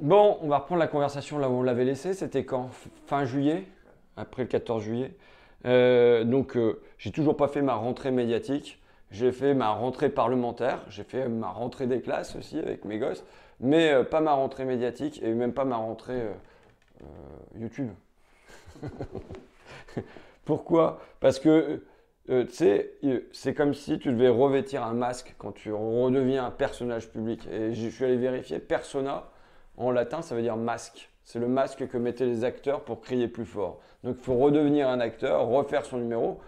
Bon, on va reprendre la conversation là où on l'avait laissée. C'était quand? Fin juillet, après le 14 juillet. J'ai toujours pas fait ma rentrée médiatique. J'ai fait ma rentrée parlementaire. J'ai fait ma rentrée des classes aussi avec mes gosses. Mais pas ma rentrée médiatique et même pas ma rentrée YouTube. Pourquoi? Parce que, tu sais, c'est comme si tu devais revêtir un masque quand tu redeviens un personnage public. Et je suis allé vérifier, persona, en latin, ça veut dire masque. C'est le masque que mettaient les acteurs pour crier plus fort. Donc il faut redevenir un acteur, refaire son numéro.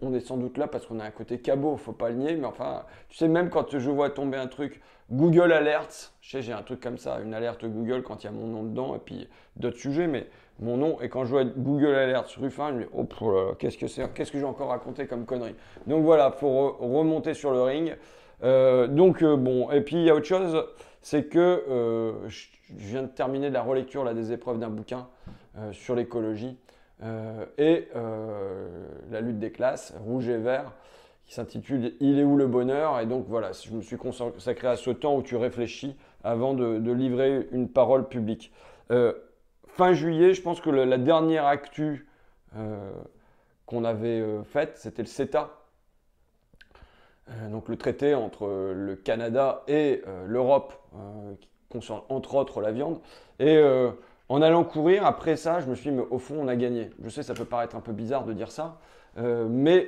On est sans doute là parce qu'on a un côté cabot, faut pas le nier, mais enfin, tu sais, même quand je vois tomber un truc, Google Alerts, je sais, j'ai un truc comme ça, une alerte Google quand il y a mon nom dedans, et puis d'autres sujets, mais mon nom, et quand je vois Google Alerts Ruffin, je me dis, oh là là, qu'est-ce que c'est, qu'est-ce que j'ai encore raconté comme connerie. Donc voilà, faut remonter sur le ring. Bon, et puis il y a autre chose, c'est que je viens de terminer la relecture là, des épreuves d'un bouquin sur l'écologie la lutte des classes, rouge et vert, qui s'intitule Il est où le bonheur? Et donc voilà, je me suis consacré à ce temps où tu réfléchis avant de livrer une parole publique. Fin juillet, je pense que la dernière actu qu'on avait faite, c'était le CETA. Donc le traité entre le Canada et l'Europe, qui concerne entre autres la viande. Et en allant courir, après ça, je me suis dit, mais au fond, on a gagné. Je sais, ça peut paraître un peu bizarre de dire ça, mais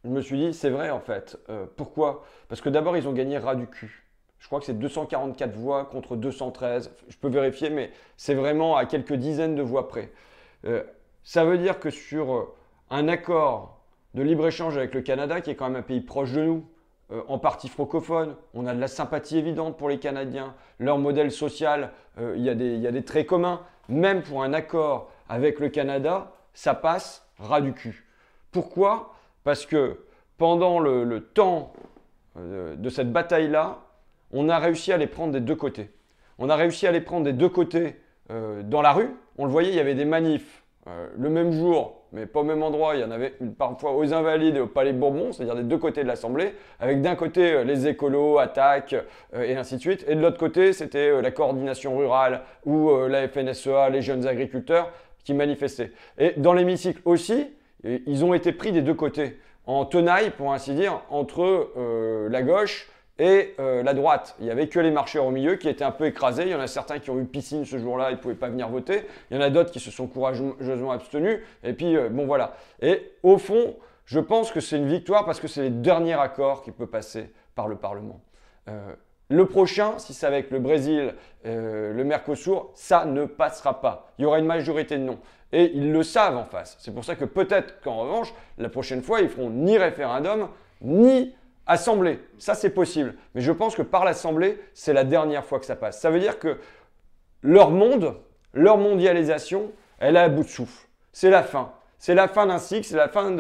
je me suis dit, c'est vrai en fait. Pourquoi? Parce que d'abord, ils ont gagné ras du cul. Je crois que c'est 244 voix contre 213. Je peux vérifier, mais c'est vraiment à quelques dizaines de voix près. Ça veut dire que sur un accord de libre-échange avec le Canada, qui est quand même un pays proche de nous, en partie francophone, on a de la sympathie évidente pour les Canadiens, leur modèle social, il y a des traits communs. Même pour un accord avec le Canada, ça passe ras du cul. Pourquoi? Parce que pendant le temps de cette bataille-là, on a réussi à les prendre des deux côtés. On a réussi à les prendre des deux côtés dans la rue. On le voyait, il y avait des manifs le même jour, mais pas au même endroit. Il y en avait parfois aux Invalides et au Palais Bourbon, c'est-à-dire des deux côtés de l'Assemblée, avec d'un côté les écolos, attaques et ainsi de suite, et de l'autre côté, c'était la coordination rurale ou la FNSEA, les jeunes agriculteurs qui manifestaient. Et dans l'hémicycle aussi, ils ont été pris des deux côtés, en tenaille, pour ainsi dire, entre la gauche et la droite. Il n'y avait que les marcheurs au milieu qui étaient un peu écrasés. Il y en a certains qui ont eu piscine ce jour-là, ils ne pouvaient pas venir voter. Il y en a d'autres qui se sont courageusement abstenus. Et puis, bon voilà. Et au fond, je pense que c'est une victoire parce que c'est le dernier accord qui peut passer par le Parlement. Le prochain, si c'est avec le Brésil, le Mercosur, ça ne passera pas. Il y aura une majorité de non. Et ils le savent en face. C'est pour ça que peut-être qu'en revanche, la prochaine fois, ils feront ni référendum, ni Assemblée, ça c'est possible. Mais je pense que par l'Assemblée, c'est la dernière fois que ça passe. Ça veut dire que leur monde, leur mondialisation, elle est à bout de souffle. C'est la fin. C'est la fin d'un cycle, c'est la fin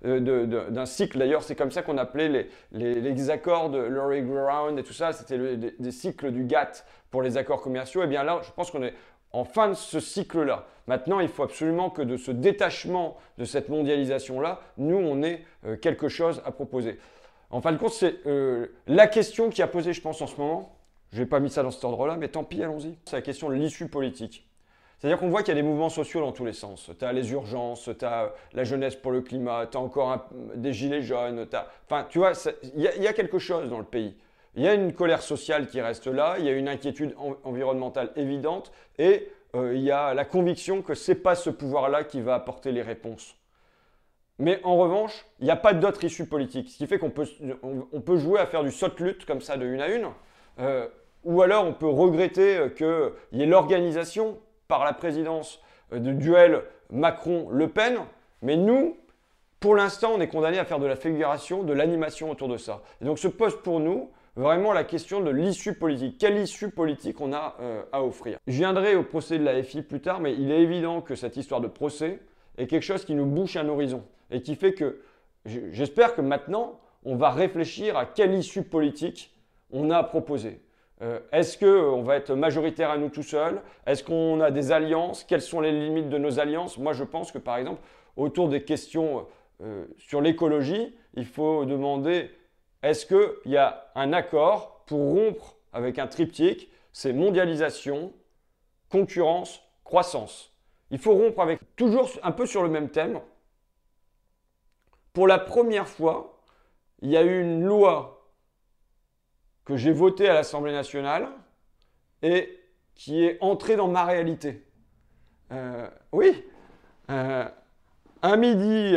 d'un cycle. D'ailleurs, c'est comme ça qu'on appelait les accords de Laurie Ground et tout ça. C'était des cycles du GATT pour les accords commerciaux. Et bien là, je pense qu'on est en fin de ce cycle-là. Maintenant, il faut absolument que de ce détachement de cette mondialisation-là, nous, on ait quelque chose à proposer. En fin de compte, c'est la question qui a posé, je pense, en ce moment. Je n'ai pas mis ça dans cet ordre-là, mais tant pis, allons-y. C'est la question de l'issue politique. C'est-à-dire qu'on voit qu'il y a des mouvements sociaux dans tous les sens. Tu as les urgences, tu as la jeunesse pour le climat, tu as encore des gilets jaunes. Enfin, tu vois, il y a quelque chose dans le pays. Il y a une colère sociale qui reste là, il y a une inquiétude environnementale évidente, et il y a la conviction que ce n'est pas ce pouvoir-là qui va apporter les réponses. Mais en revanche, il n'y a pas d'autre issue politique. Ce qui fait qu'on peut jouer à faire du saute-lutte comme ça de une à une. Ou alors on peut regretter qu'il y ait l'organisation par la présidence de duel Macron-Le Pen. Mais nous, pour l'instant, on est condamné à faire de la figuration, de l'animation autour de ça. Et donc se pose pour nous vraiment la question de l'issue politique. Quelle issue politique on a à offrir? Je viendrai au procès de la FI plus tard, mais il est évident que cette histoire de procès est quelque chose qui nous bouche un horizon. Et qui fait que j'espère que maintenant, on va réfléchir à quelle issue politique on a à proposer. Est-ce qu'on va être majoritaire à nous tout seuls? Est-ce qu'on a des alliances? Quelles sont les limites de nos alliances? Moi, je pense que par exemple, autour des questions sur l'écologie, il faut demander est-ce qu'il y a un accord pour rompre avec un triptyque? C'est mondialisation, concurrence, croissance. Il faut rompre avec, toujours un peu sur le même thème. Pour la première fois, il y a eu une loi que j'ai votée à l'Assemblée nationale et qui est entrée dans ma réalité. Oui, un midi,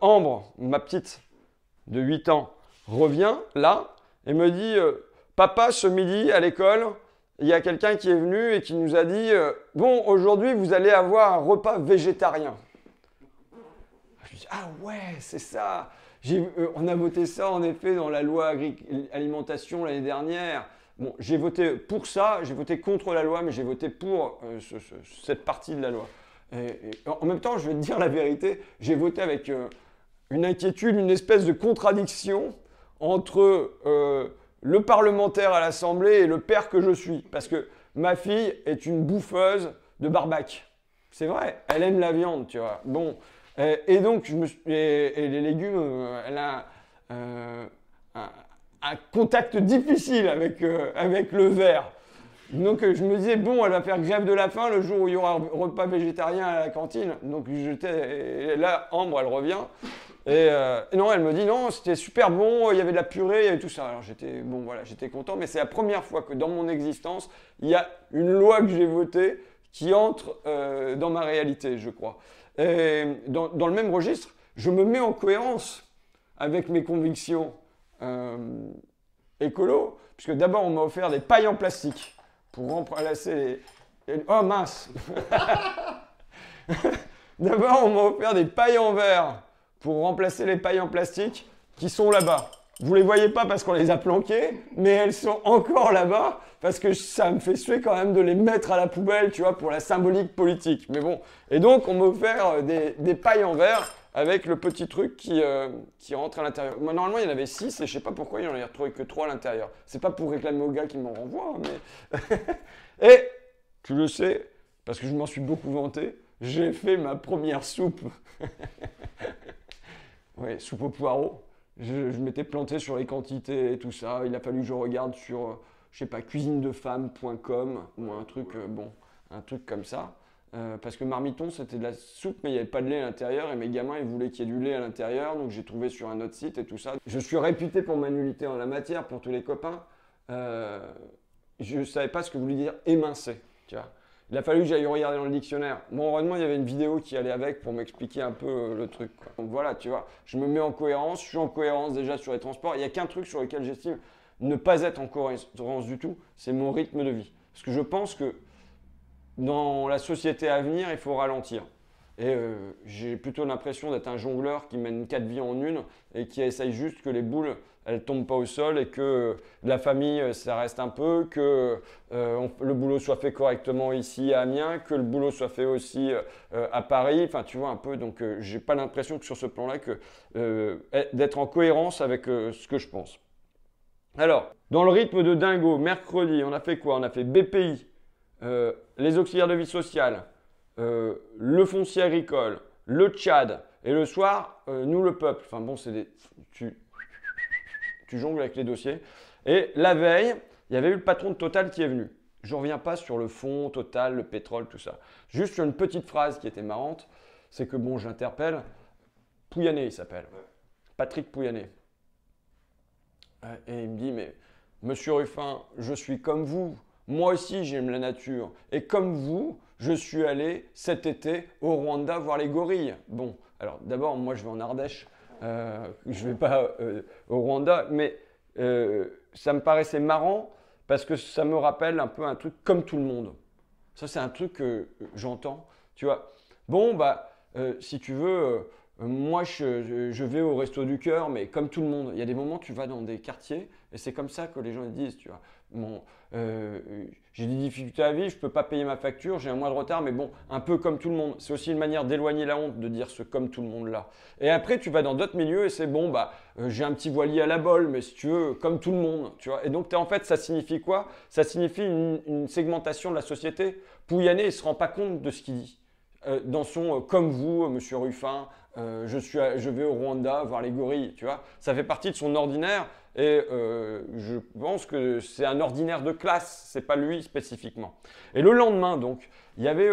Ambre, ma petite de 8 ans, revient là et me dit Papa, ce midi à l'école, il y a quelqu'un qui est venu et qui nous a dit bon, aujourd'hui, vous allez avoir un repas végétarien. Je dis ah ouais, c'est ça. On a voté ça en effet dans la loi alimentation l'année dernière. Bon, j'ai voté pour ça, j'ai voté contre la loi, mais j'ai voté pour cette partie de la loi. Et en même temps, je vais te dire la vérité, j'ai voté avec une inquiétude, une espèce de contradiction entre le parlementaire à l'Assemblée et le père que je suis. Parce que ma fille est une bouffeuse de barbac. C'est vrai, elle aime la viande, tu vois. Bon, et donc, et les légumes, elle a un contact difficile avec le verre. Donc je me disais, bon, elle va faire grève de la faim le jour où il y aura un repas végétarien à la cantine. Donc et là, Ambre, elle revient. Et non, elle me dit, non, c'était super bon, il y avait de la purée, il y avait tout ça. Alors j'étais content, mais c'est la première fois que dans mon existence, il y a une loi que j'ai votée qui entre dans ma réalité, je crois. Et dans le même registre, je me mets en cohérence avec mes convictions écolo, puisque d'abord on m'a offert des pailles en plastique pour remplacer Oh mince D'abord on m'a offert des pailles en verre pour remplacer les pailles en plastique qui sont là-bas. Vous les voyez pas parce qu'on les a planquées, mais elles sont encore là-bas parce que ça me fait suer quand même de les mettre à la poubelle, tu vois, pour la symbolique politique. Mais bon, et donc on m'a offert des pailles en verre avec le petit truc qui rentre à l'intérieur. Normalement, il y en avait 6 et je sais pas pourquoi il n'y en a retrouvé que 3 à l'intérieur. C'est pas pour réclamer au gars qui m'en renvoie, mais... Et, tu le sais, parce que je m'en suis beaucoup vanté, j'ai fait ma première soupe. Oui, soupe au poireau. Je m'étais planté sur les quantités et tout ça. Il a fallu que je regarde sur, je sais pas, cuisinedefemme.com ou un truc, un truc comme ça. Parce que marmiton, c'était de la soupe, mais il n'y avait pas de lait à l'intérieur. Et mes gamins, ils voulaient qu'il y ait du lait à l'intérieur. Donc j'ai trouvé sur un autre site et tout ça. Je suis réputé pour ma nullité en la matière, pour tous les copains. Je ne savais pas ce que voulait dire émincer. Tu vois. Il a fallu que j'aille regarder dans le dictionnaire. Bon, heureusement, il y avait une vidéo qui allait avec pour m'expliquer un peu le truc, quoi. Donc voilà, tu vois, je me mets en cohérence. Je suis en cohérence déjà sur les transports. Il n'y a qu'un truc sur lequel j'estime ne pas être en cohérence du tout, c'est mon rythme de vie. Parce que je pense que dans la société à venir, il faut ralentir. Et j'ai plutôt l'impression d'être un jongleur qui mène 4 vies en une et qui essaye juste que les boules, elles tombent pas au sol et que la famille, ça reste un peu, que le boulot soit fait correctement ici à Amiens, que le boulot soit fait aussi à Paris. Enfin, tu vois un peu, donc j'ai pas l'impression que sur ce plan-là, d'être en cohérence avec ce que je pense. Alors, dans le rythme de dingo, mercredi, on a fait quoi? On a fait BPI, les auxiliaires de vie sociale, le foncier agricole, le Tchad, et le soir, nous le peuple. Enfin bon, tu jongles avec les dossiers. Et la veille, il y avait eu le patron de Total qui est venu. Je ne reviens pas sur le fond, Total, le pétrole, tout ça. Juste une petite phrase qui était marrante, c'est que bon, j'interpelle, Pouyanné il s'appelle, Patrick Pouyanné. Et il me dit, mais monsieur Ruffin, je suis comme vous. Moi aussi, j'aime la nature. Et comme vous, je suis allé cet été au Rwanda voir les gorilles. Bon, alors d'abord, moi, je vais en Ardèche. Je ne vais pas au Rwanda. Mais ça me paraissait marrant parce que ça me rappelle un peu un truc comme tout le monde. Ça, c'est un truc que j'entends. Tu vois, bon, bah, si tu veux... moi, je vais au Resto du Cœur, mais comme tout le monde, il y a des moments tu vas dans des quartiers et c'est comme ça que les gens disent, tu vois. Bon, j'ai des difficultés à vivre, je ne peux pas payer ma facture, j'ai un mois de retard, mais bon, un peu comme tout le monde. C'est aussi une manière d'éloigner la honte de dire ce comme tout le monde là. Et après, tu vas dans d'autres milieux et c'est bon, bah, j'ai un petit voilier à la bol, mais si tu veux, comme tout le monde, tu vois. Et donc, en fait, ça signifie quoi? Ça signifie une segmentation de la société. Pouyanné, il ne se rend pas compte de ce qu'il dit. Dans son comme vous, monsieur Ruffin, je vais au Rwanda voir les gorilles, tu vois. Ça fait partie de son ordinaire et je pense que c'est un ordinaire de classe, c'est pas lui spécifiquement. Et le lendemain, donc, il y avait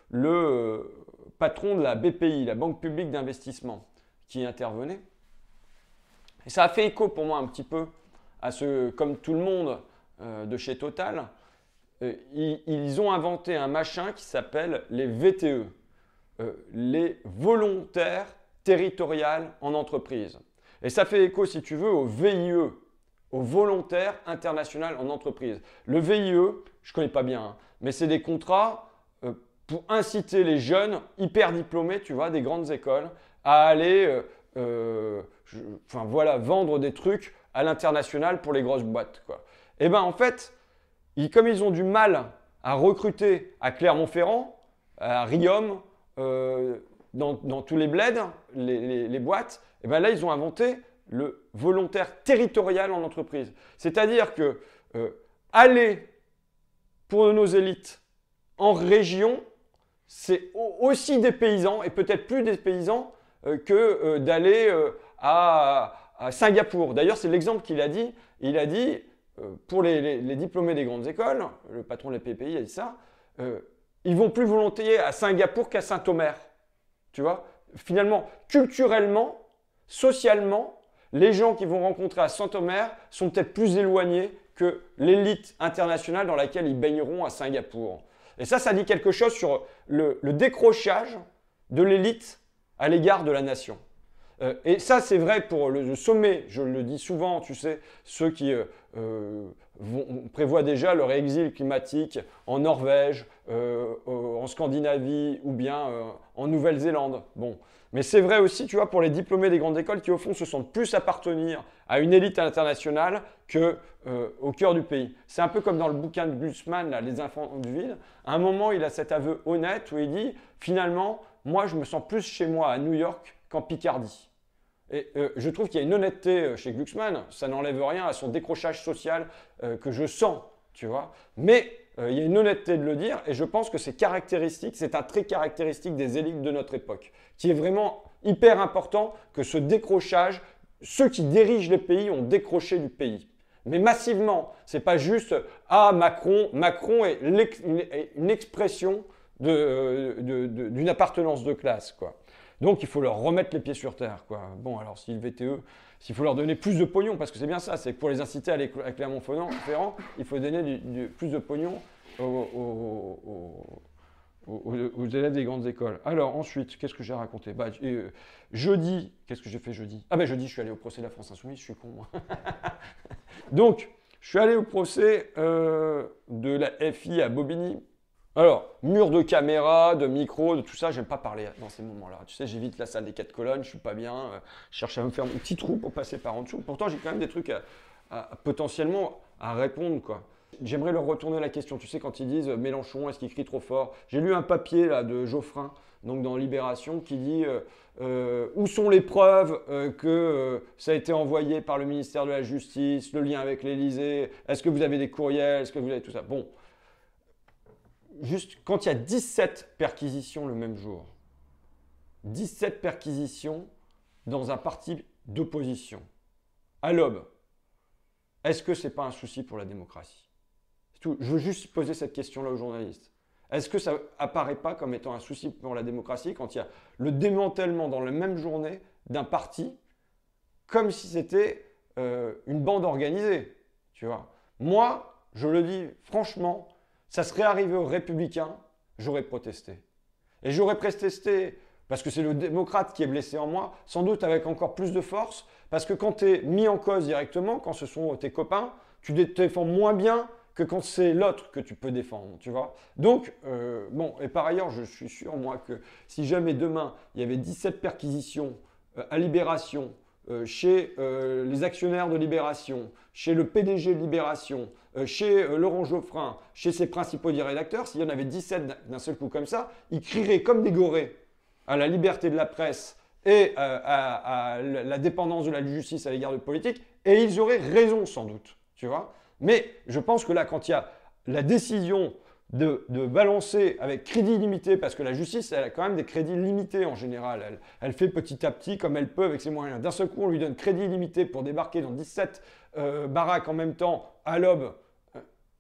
le patron de la BPI, la Banque publique d'investissement, qui intervenait. Et ça a fait écho pour moi un petit peu à ce, comme tout le monde de chez Total, ils ont inventé un machin qui s'appelle les VTE, les volontaires territoriales en entreprise. Et ça fait écho, si tu veux, au VIE, au volontaire international en entreprise. Le VIE, je ne connais pas bien, hein, mais c'est des contrats pour inciter les jeunes hyper diplômés, tu vois, des grandes écoles, à aller vendre des trucs à l'international pour les grosses boîtes, quoi. Et bien en fait, comme ils ont du mal à recruter à Clermont-Ferrand, à Riom, dans tous les bleds, les boîtes, et bien là, ils ont inventé le volontaire territorial en entreprise. C'est-à-dire que aller pour nos élites en région, c'est aussi des paysans, et peut-être plus des paysans que d'aller à Singapour. D'ailleurs, c'est l'exemple qu'il a dit. Il a dit, pour les diplômés des grandes écoles, le patron de la PPI a dit ça, ils vont plus volontiers à Singapour qu'à Saint-Omer. Tu vois, finalement, culturellement, socialement, les gens qui vont rencontrer à Saint-Omer sont peut-être plus éloignés que l'élite internationale dans laquelle ils baigneront à Singapour. Et ça dit quelque chose sur le décrochage de l'élite à l'égard de la nation. Et ça, c'est vrai pour le sommet, je le dis souvent, tu sais, ceux qui prévoient déjà leur exil climatique en Norvège, en Scandinavie ou bien en Nouvelle-Zélande. Bon. Mais c'est vrai aussi, tu vois, pour les diplômés des grandes écoles qui, au fond, se sentent plus appartenir à une élite internationale qu'au cœur du pays. C'est un peu comme dans le bouquin de Glucksmann, là, Les enfants du vide. À un moment, il a cet aveu honnête où il dit, finalement, moi, je me sens plus chez moi à New York qu'en Picardie. Et je trouve qu'il y a une honnêteté chez Glucksmann, ça n'enlève rien à son décrochage social que je sens, tu vois. Mais il y a une honnêteté de le dire, et je pense que c'est caractéristique, c'est un trait caractéristique des élites de notre époque, qui est vraiment hyper important que ce décrochage, ceux qui dirigent les pays ont décroché du pays. Mais massivement, c'est pas juste « Ah, Macron ». Macron est une expression d'une appartenance de classe, quoi. Donc, il faut leur remettre les pieds sur terre, quoi. Bon, alors, si le VTE, s'il faut leur donner plus de pognon, parce que c'est bien ça, c'est que pour les inciter à aller à Clermont-Ferrand, il faut donner plus de pognon aux élèves des grandes écoles. Alors, ensuite, qu'est-ce que j'ai raconté? Jeudi, qu'est-ce que j'ai fait jeudi? Ah ben, jeudi, je suis allé au procès de la France Insoumise, je suis con, moi. Donc, je suis allé au procès de la FI à Bobigny. Alors, mur de caméra, de micro, de tout ça, j'aime pas parler dans ces moments-là. Tu sais, j'évite la salle des 4 colonnes, je suis pas bien, je cherche à me faire mon petit trou pour passer par en dessous. Pourtant, j'ai quand même des trucs potentiellement à répondre, quoi. J'aimerais leur retourner la question. Tu sais, quand ils disent Mélenchon, est-ce qu'il crie trop fort? J'ai lu un papier là de Geoffrin, donc dans Libération, qui dit où sont les preuves que ça a été envoyé par le ministère de la Justice, le lien avec l'Élysée, est-ce que vous avez des courriels, est-ce que vous avez tout ça? Bon. Juste quand il y a 17 perquisitions le même jour, 17 perquisitions dans un parti d'opposition, à l'aube, est-ce que ce n'est pas un souci pour la démocratie? C'est tout. Je veux juste poser cette question-là aux journalistes. Est-ce que ça apparaît pas comme étant un souci pour la démocratie quand il y a le démantèlement dans la même journée d'un parti comme si c'était une bande organisée, tu vois? Moi, je le dis franchement, ça serait arrivé aux Républicains, j'aurais protesté. Et j'aurais protesté parce que c'est le démocrate qui est blessé en moi, sans doute avec encore plus de force, parce que quand tu es mis en cause directement, quand ce sont tes copains, tu te défends moins bien que quand c'est l'autre que tu peux défendre, tu vois. Donc, bon, et par ailleurs, je suis sûr, moi, que si jamais demain, il y avait 17 perquisitions à Libération, chez les actionnaires de Libération, chez le PDG de Libération, chez Laurent Geoffrin, chez ses principaux rédacteurs, s'il y en avait 17 d'un seul coup comme ça, ils crieraient comme des gorées à la liberté de la presse et à la dépendance de la justice à l'égard de politique, et ils auraient raison sans doute, tu vois. Mais je pense que là, quand il y a la décision de balancer avec crédit limité, parce que la justice, elle a quand même des crédits limités en général. Elle fait petit à petit comme elle peut avec ses moyens. D'un seul coup, on lui donne crédit limité pour débarquer dans 17 Barak en même temps à l'aube,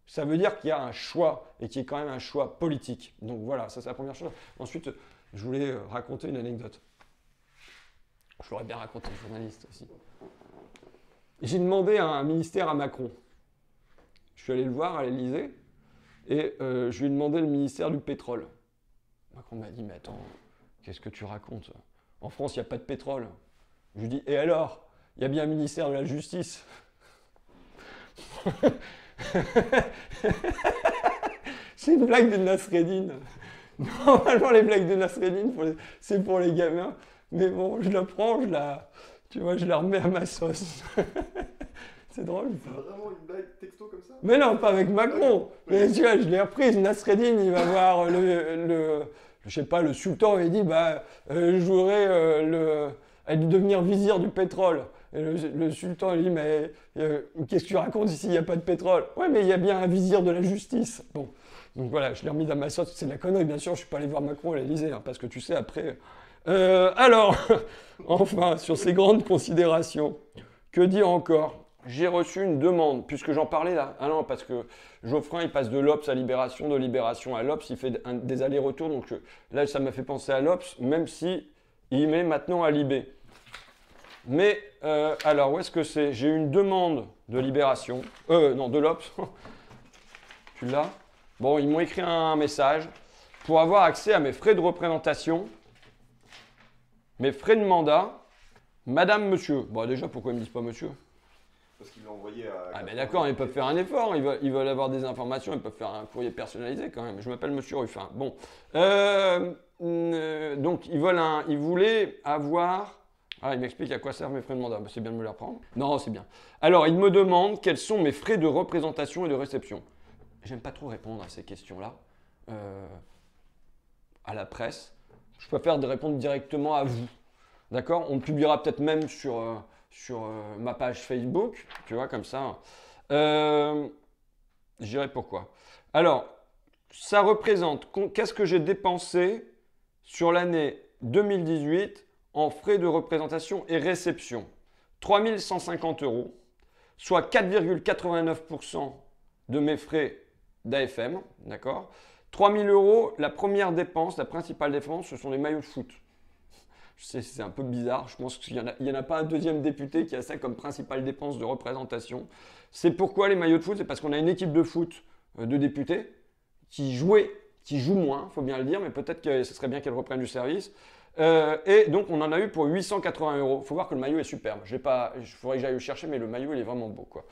ça veut dire qu'il y a un choix et qu'il y a quand même un choix politique. Donc voilà, ça c'est la première chose. Ensuite, je voulais raconter une anecdote. Je l'aurais bien raconté, journaliste aussi. J'ai demandé un ministère à Macron. Je suis allé le voir à l'Élysée et je lui ai demandé le ministère du pétrole. Macron m'a dit, mais attends, qu'est-ce que tu racontes? En France, il n'y a pas de pétrole. Je lui dis, et alors? Il y a bien un ministère de la justice. C'est une blague de Nasreddin. Normalement, les blagues de Nasreddin, c'est pour les gamins. Mais bon, je la prends, tu vois, je la remets à ma sauce. C'est drôle. C'est vraiment une blague texto comme ça? Mais non, pas avec Macron. Mais tu vois, je l'ai reprise. Nasreddin, il va voir je sais pas, le sultan, et il dit, bah, je voudrais devenir vizir du pétrole. Et le sultan, il dit, mais qu'est-ce que tu racontes ici, il n'y a pas de pétrole? Ouais, mais il y a bien un vizir de la justice. Bon, donc voilà, je l'ai remis dans ma sauce. C'est de la connerie, bien sûr, je ne suis pas allé voir Macron à l'Élysée, hein, parce que tu sais, après... alors, enfin, sur ces grandes considérations, que dire encore? J'ai reçu une demande, puisque j'en parlais là. Ah non, parce que Geoffrin, il passe de l'Obs à Libération, de Libération à l'Obs, il fait des allers-retours, donc là, ça m'a fait penser à l'Obs, même si il met maintenant à Libé. Mais, alors, où est-ce que c'est? J'ai eu une demande de Libération, non, de l'Obs. Tu l'as? Bon, ils m'ont écrit un message pour avoir accès à mes frais de représentation, mes frais de mandat, madame, monsieur. Bon, déjà, pourquoi ils me disent pas monsieur? Parce qu'il l'a envoyé à... Ah ben d'accord, ils peuvent faire un effort, ils veulent avoir des informations, ils peuvent faire un courrier personnalisé quand même. Je m'appelle monsieur Ruffin. Bon. Donc, ils voulaient avoir... Ah, il m'explique à quoi servent mes frais de mandat. Ben, c'est bien de me les reprendre. Non, c'est bien. Alors, ils me demandent quels sont mes frais de représentation et de réception. J'aime pas trop répondre à ces questions-là à la presse. Je préfère répondre directement à vous. D'accord? On le publiera peut-être même sur ma page Facebook, tu vois, comme ça. Je dirais pourquoi. Alors, ça représente, qu'est-ce que j'ai dépensé sur l'année 2018 en frais de représentation et réception? 3 150 €, soit 4,89% de mes frais d'AFM, d'accord? 3 000 €, la première dépense, la principale dépense, ce sont les maillots de foot. Je sais, c'est un peu bizarre. Je pense qu'il n'y en a pas un deuxième député qui a ça comme principale dépense de représentation. C'est pourquoi les maillots de foot? C'est parce qu'on a une équipe de foot de députés qui joue moins, il faut bien le dire, mais peut-être que ce serait bien qu'elle reprenne du service. Et donc, on en a eu pour 880 €. Il faut voir que le maillot est superbe. Il faudrait que j'aille le chercher, mais le maillot, il est vraiment beau, quoi.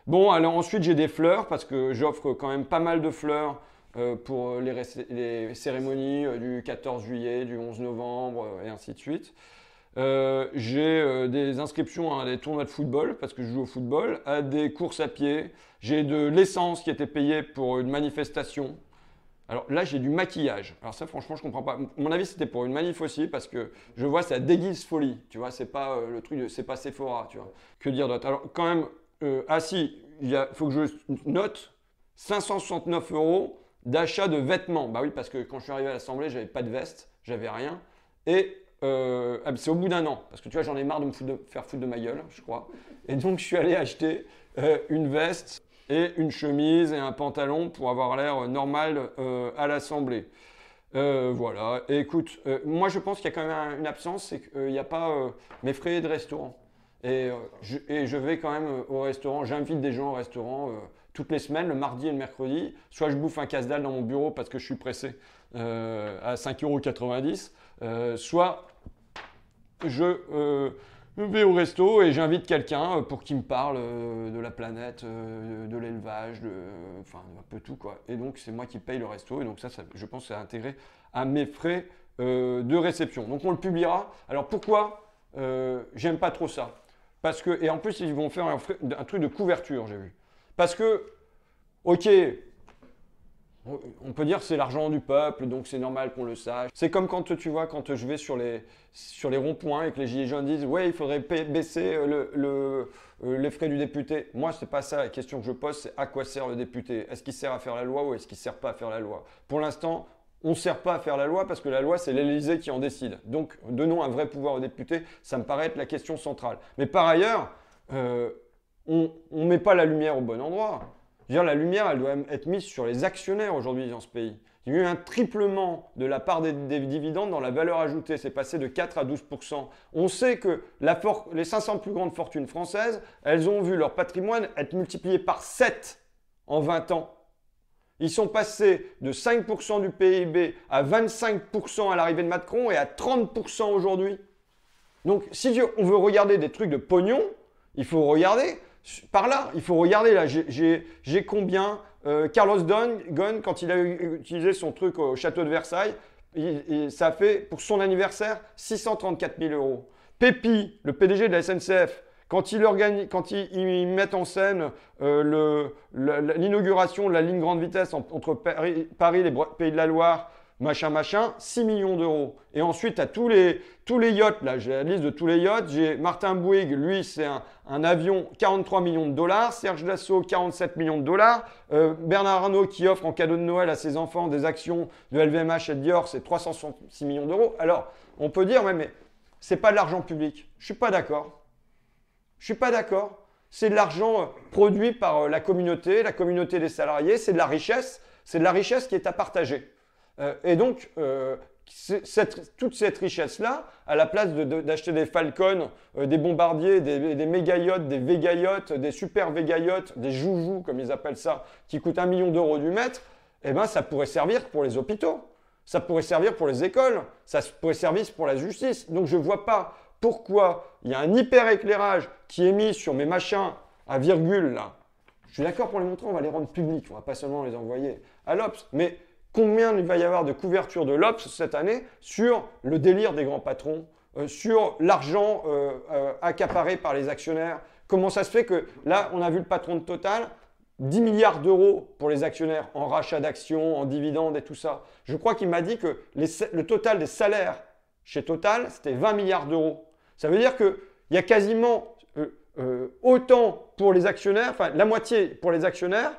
Bon, alors ensuite, j'ai des fleurs parce que j'offre quand même pas mal de fleurs pour les cérémonies du 14 juillet, du 11 novembre et ainsi de suite. J'ai des inscriptions à des tournois de football parce que je joue au football, à des courses à pied. J'ai de l'essence qui était payée pour une manifestation. Alors là, j'ai du maquillage. Alors ça, franchement, je comprends pas. À mon avis, c'était pour une manif aussi parce que je vois ça déguise folie. Tu vois, c'est pas le truc, c'est pas Sephora. Tu vois. Que dire d'autre? Alors quand même, si, il faut que je note 569 € d'achat de vêtements. Bah oui, parce que quand je suis arrivé à l'Assemblée, j'avais pas de veste, j'avais rien. Et c'est au bout d'un an, parce que tu vois, j'en ai marre de faire foutre de ma gueule, je crois. Et donc, je suis allé acheter une veste et une chemise et un pantalon pour avoir l'air normal à l'Assemblée. Voilà. Et écoute, moi, je pense qu'il y a quand même une absence, c'est qu'il n'y a pas mes frais de restaurant. Et je vais quand même au restaurant, j'invite des gens au restaurant toutes les semaines, le mardi et le mercredi. Soit je bouffe un casse-dalle dans mon bureau parce que je suis pressé à 5,90 €, soit je vais au resto et j'invite quelqu'un pour qu'il me parle de la planète, de l'élevage, enfin un peu tout quoi. Et donc c'est moi qui paye le resto et donc ça je pense que c'est intégré à mes frais de réception. Donc on le publiera. Alors pourquoi j'aime pas trop ça? Parce que, et en plus ils vont faire un truc de couverture, j'ai vu. Parce que, ok, on peut dire que c'est l'argent du peuple, donc c'est normal qu'on le sache. C'est comme quand tu vois, quand je vais sur les ronds-points et que les gilets jaunes disent « Ouais, il faudrait baisser les frais du député ». Moi, c'est pas ça la question que je pose, c'est à quoi sert le député? Est-ce qu'il sert à faire la loi ou est-ce qu'il ne sert pas à faire la loi? Pour l'instant, on ne sert pas à faire la loi parce que la loi, c'est l'Élysée qui en décide. Donc, donnons un vrai pouvoir aux députés, ça me paraît être la question centrale. Mais par ailleurs, on ne met pas la lumière au bon endroit. Je veux dire, la lumière, elle doit être mise sur les actionnaires aujourd'hui dans ce pays. Il y a eu un triplement de la part des dividendes dans la valeur ajoutée. C'est passé de 4 à 12%. On sait que les 500 plus grandes fortunes françaises, elles ont vu leur patrimoine être multiplié par 7 en 20 ans. Ils sont passés de 5% du PIB à 25% à l'arrivée de Macron et à 30% aujourd'hui. Donc, si on veut regarder des trucs de pognon, il faut regarder par là. Il faut regarder là. J'ai combien Carlos Ghosn, quand il a utilisé son truc au château de Versailles, ça a fait pour son anniversaire 634 000 euros. Pépi, le PDG de la SNCF, quand ils mettent en scène l'inauguration de la ligne grande vitesse entre Paris et les Pays de la Loire, machin, 6 millions d'euros. Et ensuite, tu as tous les yachts, là, j'ai la liste de tous les yachts. J'ai Martin Bouygues, lui, c'est un avion, 43 millions de dollars. Serge Dassault, 47 millions de dollars. Bernard Arnault, qui offre en cadeau de Noël à ses enfants des actions de LVMH et de Dior, c'est 366 millions d'euros. Alors, on peut dire, ouais, mais c'est pas de l'argent public. Je suis pas d'accord. C'est de l'argent produit par la communauté des salariés. C'est de la richesse. C'est de la richesse qui est à partager. Et donc, toute cette richesse-là, à la place d'acheter des Falcon, des bombardiers, des méga-yachts, des véga-yachts, des super véga-yachts, des joujoux, comme ils appellent ça, qui coûtent 1 million d'euros du mètre, eh ben, ça pourrait servir pour les hôpitaux, ça pourrait servir pour les écoles, ça pourrait servir pour la justice. Donc, je ne vois pas pourquoi il y a un hyper-éclairage qui est mis sur mes machins à virgule, là. Je suis d'accord pour les montrer, on va les rendre publics, on ne va pas seulement les envoyer à l'Obs, mais combien il va y avoir de couverture de l'Obs cette année sur le délire des grands patrons, sur l'argent accaparé par les actionnaires? Comment ça se fait que là, on a vu le patron de Total, 10 milliards d'euros pour les actionnaires en rachat d'actions, en dividendes et tout ça. Je crois qu'il m'a dit que le total des salaires chez Total, c'était 20 milliards d'euros. Ça veut dire qu'il y a quasiment autant pour les actionnaires, enfin la moitié pour les actionnaires,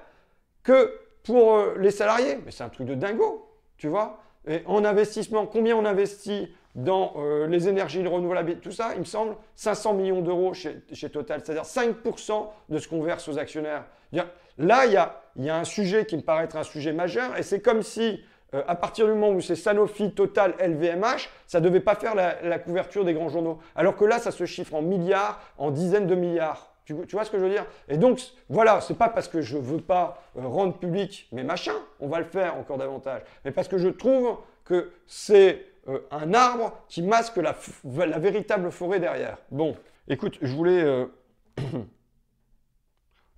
que pour les salariés. Mais c'est un truc de dingo, tu vois. Et en investissement, combien on investit dans les énergies renouvelables, tout ça, il me semble, 500 millions d'euros chez Total, c'est-à-dire 5% de ce qu'on verse aux actionnaires. Là, il y a un sujet qui me paraît être un sujet majeur, et c'est comme si, à partir du moment où c'est Sanofi, Total, LVMH, ça ne devait pas faire la couverture des grands journaux. Alors que là, ça se chiffre en milliards, en dizaines de milliards. Tu vois ce que je veux dire? Et donc, voilà, c'est pas parce que je veux pas rendre public mes machins, on va le faire encore davantage, mais parce que je trouve que c'est un arbre qui masque la véritable forêt derrière. Bon, écoute, je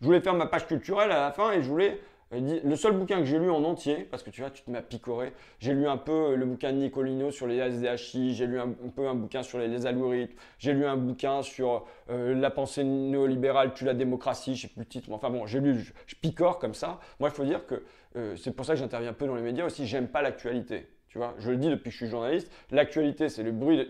voulais faire ma page culturelle à la fin et je voulais le seul bouquin que j'ai lu en entier, parce que tu vois, tu m'as picoré, j'ai lu un peu le bouquin de Nicolino sur les SDHI, j'ai lu un peu un bouquin sur les algorithmes, j'ai lu un bouquin sur la pensée néolibérale, tue la démocratie, je sais plus le titre, mais enfin bon, j'ai lu, je picore comme ça. Moi, il faut dire que c'est pour ça que j'interviens un peu dans les médias aussi, j'aime pas l'actualité. Tu vois, je le dis depuis que je suis journaliste, l'actualité, c'est le bruit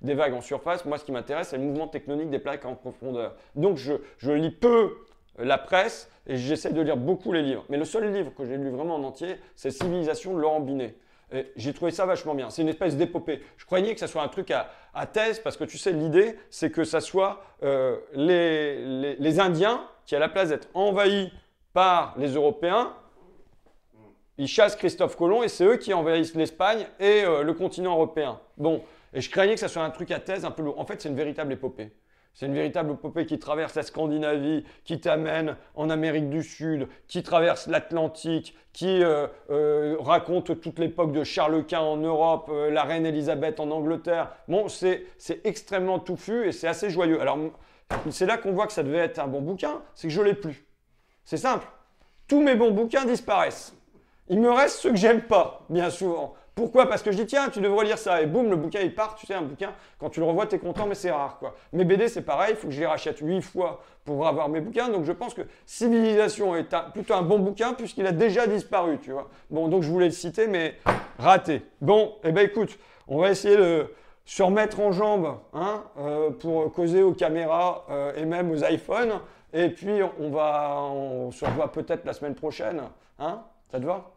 des vagues en surface. Moi, ce qui m'intéresse, c'est le mouvement tectonique des plaques en profondeur. Donc, je lis peu la presse et j'essaie de lire beaucoup les livres. Mais le seul livre que j'ai lu vraiment en entier, c'est Civilisation de Laurent Binet. Et j'ai trouvé ça vachement bien. C'est une espèce d'épopée. Je croyais que ça soit un truc à thèse parce que tu sais, l'idée, c'est que ça soit les Indiens qui, à la place d'être envahis par les Européens, ils chassent Christophe Colomb et c'est eux qui envahissent l'Espagne et le continent européen. Bon, et je craignais que ça soit un truc à thèse un peu lourd. En fait, c'est une véritable épopée. C'est une véritable épopée qui traverse la Scandinavie, qui t'amène en Amérique du Sud, qui traverse l'Atlantique, qui raconte toute l'époque de Charles Quint en Europe, la reine Élisabeth en Angleterre. Bon, c'est extrêmement touffu et c'est assez joyeux. Alors, c'est là qu'on voit que ça devait être un bon bouquin, c'est que je ne l'ai plus. C'est simple. Tous mes bons bouquins disparaissent. Il me reste ceux que j'aime pas, bien souvent. Pourquoi? Parce que je dis, tiens, tu devrais lire ça. Et boum, le bouquin, il part. Tu sais, un bouquin, quand tu le revois, tu es content, mais c'est rare, quoi. Mes BD, c'est pareil. Il faut que je les rachète 8 fois pour avoir mes bouquins. Donc, je pense que Civilisation est plutôt un bon bouquin puisqu'il a déjà disparu, tu vois. Bon, donc, je voulais le citer, mais raté. Bon, eh ben, écoute, on va essayer de se remettre en jambes hein, pour causer aux caméras et même aux iPhones. Et puis, on se revoit peut-être la semaine prochaine. Hein? Ça te va?